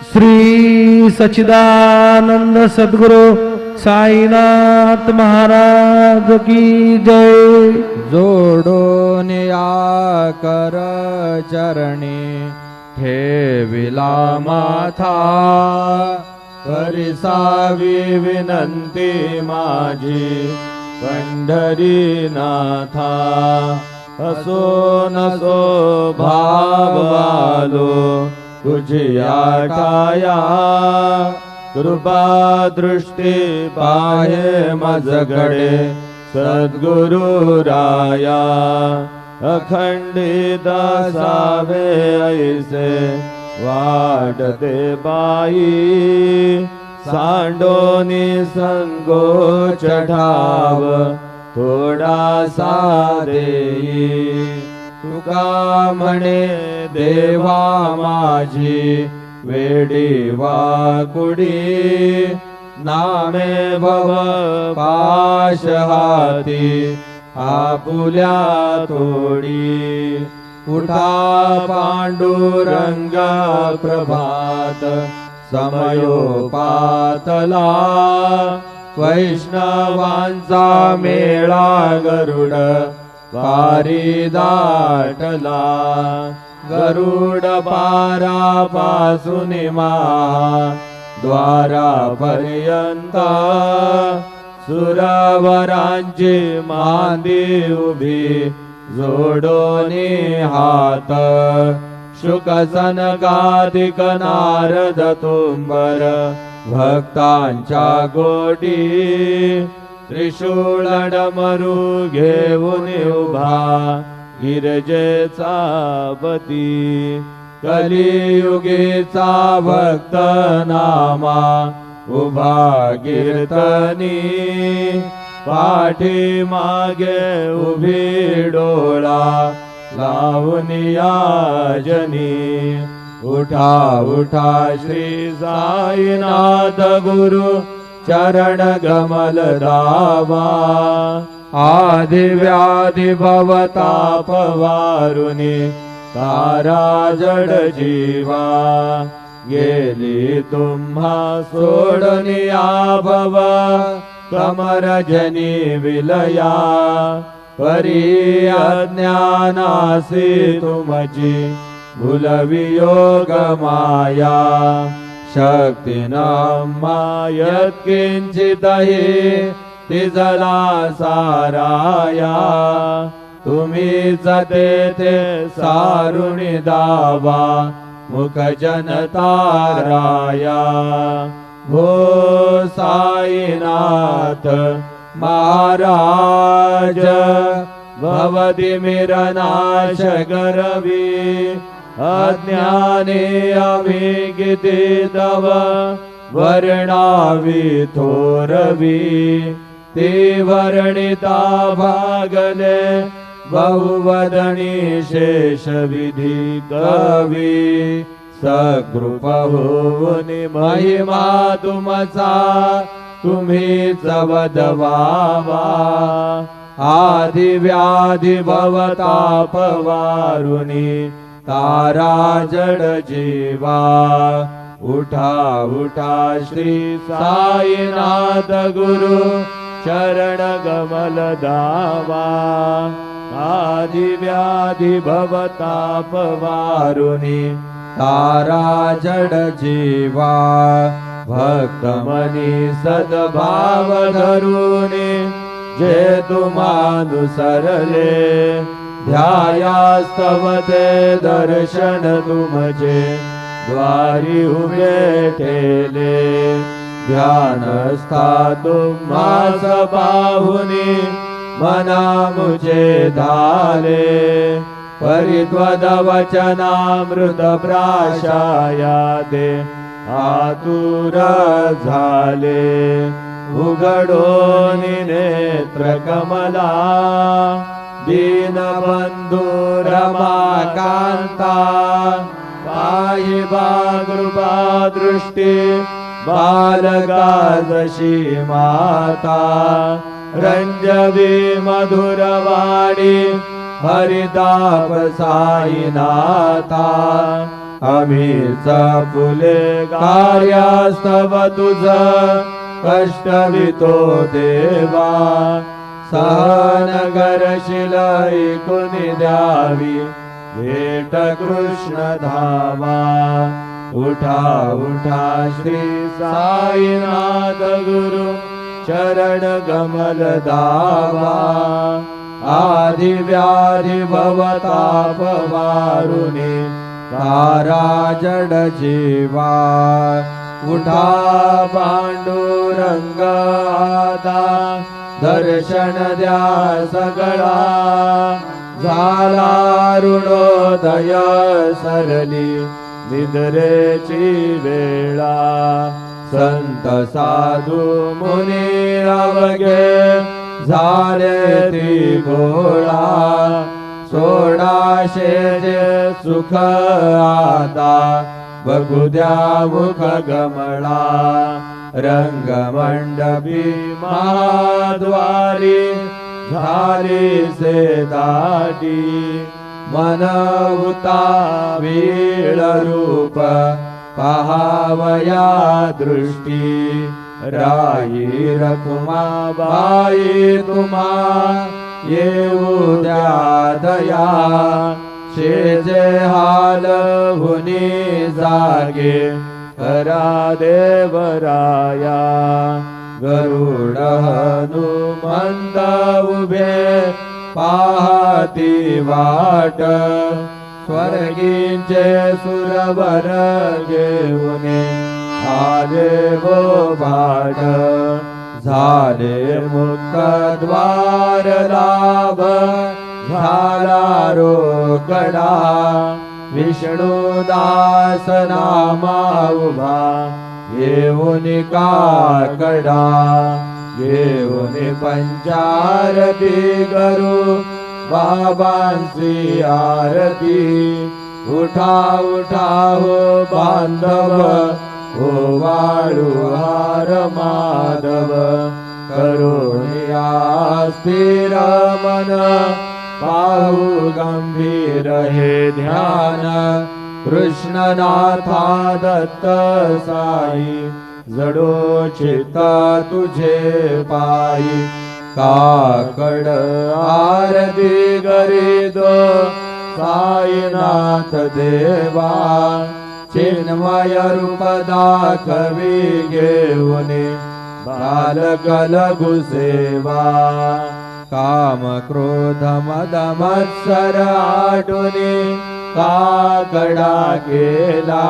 श्री सच्चिदानंद सद्गुरु साईनाथ महाराज की जय। जोडून या कर चरणी ठेविला माथा, परिसावी विनंती माझी पंढरीनाथा। असो नसो भाववालो तुझिया ठाया, कृपा दृष्टी पाहे मजगडे सद्गुरु राया। अखंडित सावे ऐसे वाटते बाई, सांडोनी संगोच ठाव थोडासा देई। तुका म्हणे देवा माझी वेडी वाकुडी, नामे भव पाश हाती आपुल्या तोडी। उठा पांडुरंग प्रभात समयोपातला, वैष्णवांचा मेळा गरुड पारी दाटला। गरुड पारापासून द्वारापर्यंत, सुरवरांची मांदी उभी जोडोनी हात। शुक सनकादिक नारद तुंबर भक्तांच्या गोटी, त्रिशूळ डमरू घेऊन उभा गिरजेचा पती। कलियुगीचा भक्त नामा उभा कीर्तनी, पाठी मागे उभी डोळा लावून याजनी। उठा उठा श्री साईनाथ गुरु चरण गमल दावा। आदि व्याधि भवताप वारुनी तारा जड जीवा। गेली तुम्हा सोडनी आभव कमर जनी विलया। परी अज्ञानासी तुमची भूलवियोग माया। शक्ती न मायत किंचितहि तिजला साराया। तुम्हीच तेथे सारुणी दावा मुख जनताराया। हो साईनाथ महाराज भवतिमिरनाश गरवी। अज्ञाने आम्ही किती तव वर्णावी थोरवी। ते वर्णिता भागले बहुवदनी शेष विधी कवी। सकृप होऊनि महिमा तुमचा तुम्हीच वदवावा। आदि व्याधि भवताप वारुनी तारा जड जीवा। उठा उठा श्री साईनाथ गुरु चरण गमल दावा। आदि व्याधि भवताप वारुनी तारा जड जीवा। भक्त मनी सद्भाव धरुनी जे तुमानुसरले। ध्यायास्तव ते दर्शन तुमचे द्वारी उभे ठेले। ध्यानस्था तुम्हास पाहुनी मना मुझे धाले। परित्वद वचनामृत प्राशाया ते आतुर झाले। उघडोनी नेत्र कमला दीनबंधू रमाकांता। पाहि कृपा दृष्टी बालका जशी माता। रंजवी मधुरवाणी हरिताप साईनाथा। आम्हीच फुले कार्यास्तव तुझ कष्टवितो देवा सहन करशील ऐकून द्यावी भेट कृष्ण धावा उठा उठा श्री साईनाथ गुरु चरण कमल दावा आदि व्याधि भवताप वारुणी तारा जड जीवा उठा पांडुरंग आता दर्शन द्या सगळा झाला ऋणोदय सरली निद्रेची वेळा संत साधू मुनी अवघे झाले ती गोळा सोडाशे जे सुख आता बघू द्या मुख गमळा रंगमंडपी महाद्वारी झाली से दाटी मन उता वीळ रूप पहावया दृष्टी राई रखुमा बाई तुम्हा येऊ द्या दया शेजे हाल हुनी जागे करा देवराया गरुड हनुमंत उभे पाहती वाट स्वर्गींचे सुरवर घेऊन आले वो भाट झाले मुक्त द्वार लाभ झाला रोकडा विष्णुदास नामा उभा येऊन काकडा येऊन पंचारती करू बाबांची आरती उठा उठा हो बांधव हो वाळू हार माधव करुणिया स्थिर मन पाहू गंभीर हे ध्यान कृष्णनाथा दत्त साई जडो चित्त तुझे पायी काकड आरती करीदो साईनाथ देवा चिन्मय रूप दाखवी घेऊन बालक लघु सेवा काम क्रोध मद मत्सर आटुनी काकडा केला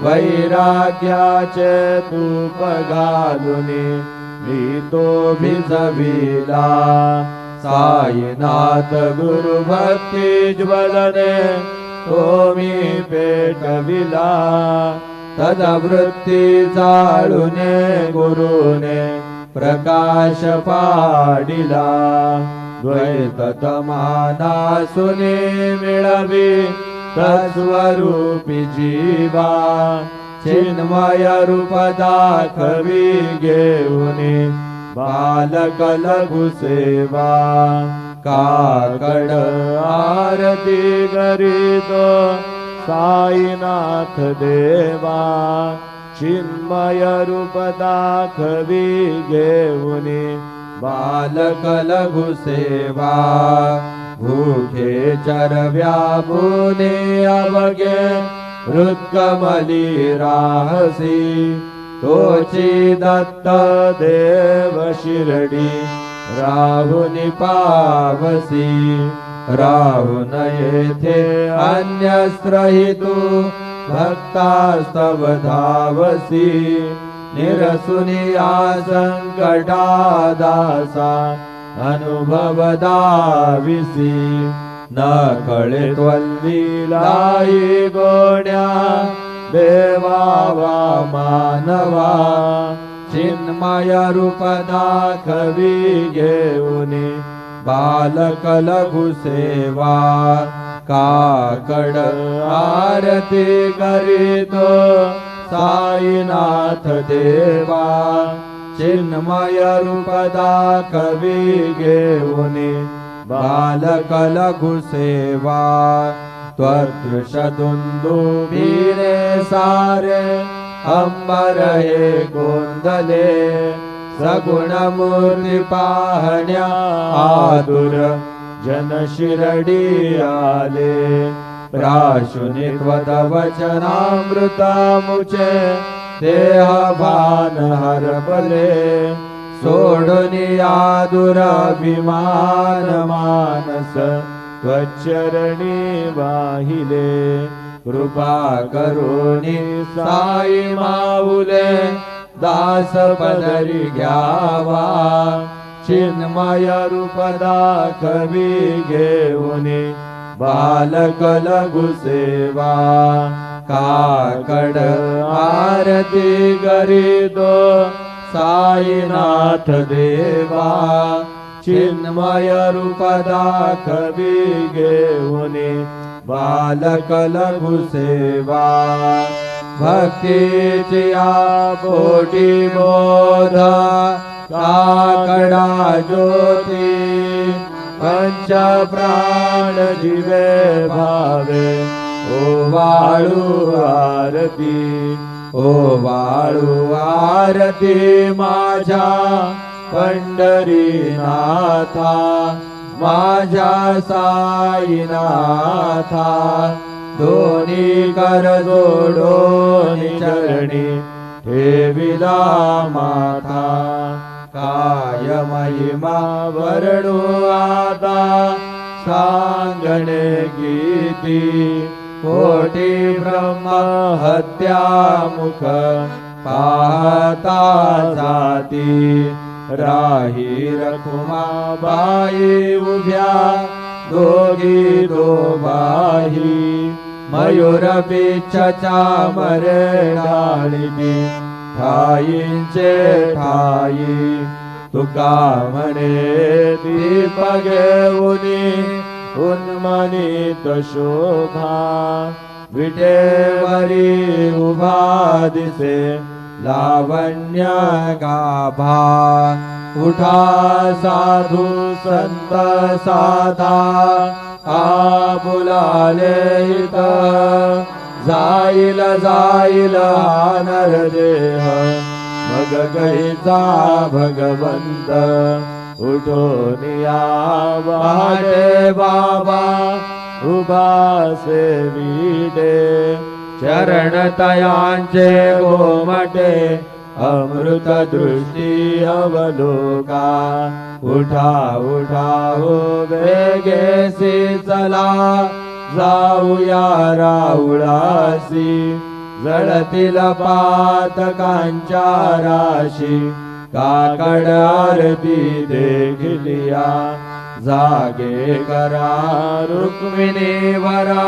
वैराग्याचे तूप घालुनी मी तो भिजविला साईनाथ गुरु भक्ती ज्वलने तो मी पेटविला तदवृत्ती जाळुने गुरुने प्रकाश पाडिला द्वैत तमाना सुने मिळवी तत्स्वरूपी जीवा चिन्मय रूप दाखवी घेऊन बालक लघु सेवा काकड आरती करीतो साईनाथ देवा चिन्मय रूप दाखवी घेऊन बालक लघु सेवा भूखे चरव्या पुने अवघे हृत्कमली राहसी तोची दत्त देव शिरडी राहुनी पावसी राहुन येथे अन्यस्त्रही तू भक्तास्तव धावसी निरसुनिया संकटा दासा अनुभव दाविसी न कळे त्वल्लीलाई गोण्या देवावा मानवा चिन्मय रूप दाखवी घेऊन बालक लघु सेवा काकड आरती करीतो साईनाथ देवा चिन्मय रूप दाखवी घेऊन बालक लघु सेवा त्वदृशदुन्दुभिरे सारे अंबर हे गोंदले सगुणमूर्ती पाहण्या आतुर जन शिरडी आले प्राशुनी त्वदवचनामृतमुचे देह भान हरपले सोडुनी दुराभिमान मानस त्वच्चरणी वाहिले कृपा करुणी साई माऊले दास पदरी घ्यावा चिन्मय रूप दाखवी घेऊनी बालक लघु सेवा काकड आरती करीतो साईनाथ देवा चिन्मय रूप दाखवी घेऊनी बालक लघु सेवा भक्तीची पोटी बोध काकडा ज्योती पंच प्राण जीवे भावे ओ वाळू आरती ओ वाळू आरती माझ्या पंढरीनाथा माझ्या साईनाथा दोन्ही कर जोडोनी चरणी ठेविला माथा काय महिमा वर्णू आता सांगणे गीती कोटी ब्रह्म हत्या मुख पाहता जाती राही रखुमाबाई उभ्या दोघी दोबाही मयूर पिच्छाच्या मरे डाळीनी ठाईंचे ठाई तुका म्हणे दीप घेऊनी उन्मनीत शोभा विटेवरी उभा दिसे लावण्य गाभा उठा साधू संत साधा आबुलाले जाईल जाईल नरदेह मग गैचा भगवंत उठून वाटे बाबा उभा सेविडे चरण तयांचे गोमटे अमृत दृष्टी अवलोका उठा उठा हो वेगेसी चला जाऊया राऊळासी जळतील पातकांच्या राशी काकड आरती देखलिया जागे करा रुक्मिणी वरा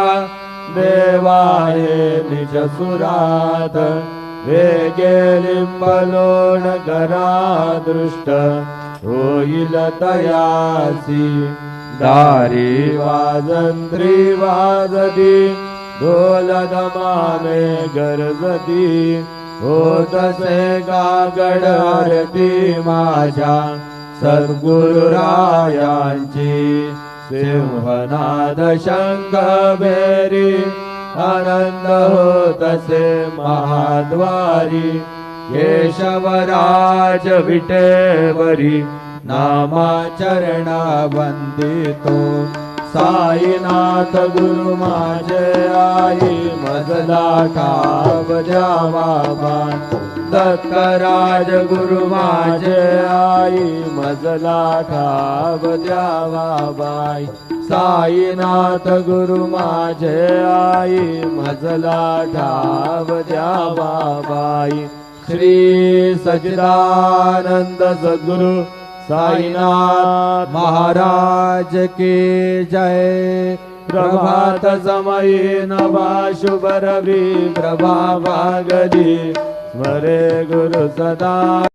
देवाये निज सुरात वेगे लिंबलोण करा दृष्ट होईल तयासी दारी वाजंत्री वाजती ढोल दमाने गरजती होतसे काकड आरती माझ्या सद्गुरुरायांची सिंहनाद शंख बेरी आनंद होतसे महाद्वारी केशवराज विटेवरी नामाचरणा वंदितो साईनाथ गुरु माझे आई मजला ठाव द्यावा दत्तराज गुरु माझे आई मजला ठाव द्यावा बाई साईनाथ गुरु माझे आई मजला ठाव द्यावा बाई श्री सच्चिदानंद सद्गुरु साईनाथ महाराज की जय। प्रभात समयी नभा शुभ रवि प्रभा भागली स्मरे गुरु सदा।